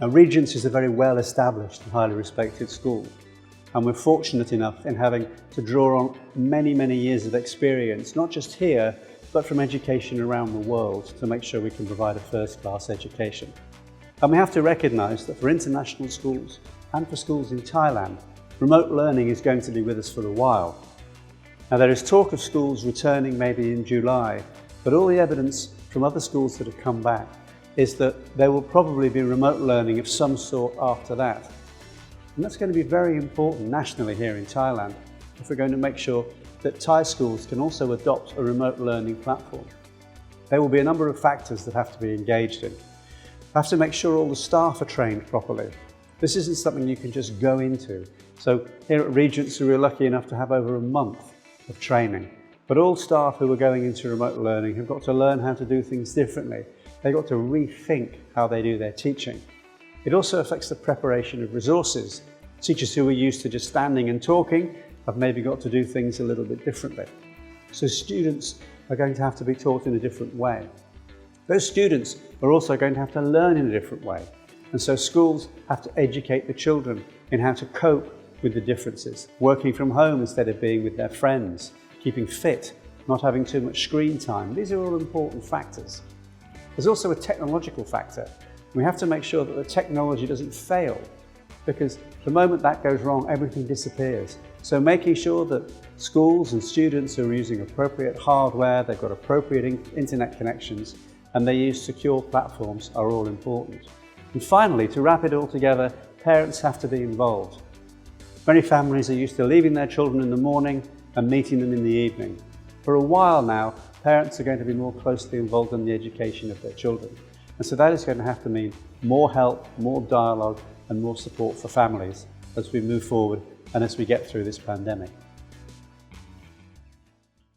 Now, Regent is a very well established and highly respected school, and we're fortunate enough in having to draw on many years of experience, not just here, but from education around the world, to make sure we can provide a first-class education. And we have to recognise that for international schools and for schools in Thailand, remote learning is going to be with us for a while. Now, there is talk of schools returning maybe in July, but all the evidence from other schools that have come back is that there will probably be remote learning of some sort after that. And that's going to be very important nationally here in Thailand if we're going to make sure that Thai schools can also adopt a remote learning platform. There will be a number of factors that have to be engaged in. We have to make sure all the staff are trained properly. This isn't something you can just go into. So here at Regent, we were lucky enough to have over a month of training. But all staff who are going into remote learning have got to learn how to do things differently. They've got to rethink how they do their teaching. It also affects the preparation of resources. Teachers who are used to just standing and talking have maybe got to do things a little bit differently. So students are going to have to be taught in a different way. Those students are also going to have to learn in a different way. And so schools have to educate the children in how to cope with the differences, working from home instead of being with their friends, keeping fit, not having too much screen time. These are all important factors. There's also a technological factor. We have to make sure that the technology doesn't fail, because the moment that goes wrong, everything disappears. So making sure that schools and students are using appropriate hardware, they've got appropriate internet connections, and they use secure platforms are all important. And finally, to wrap it all together, parents have to be involved. Many families are used to leaving their children in the morning and meeting them in the evening. For a while now, parents are going to be more closely involved in the education of their children. And so that is going to have to mean more help, more dialogue, and more support for families as we move forward and as we get through this pandemic.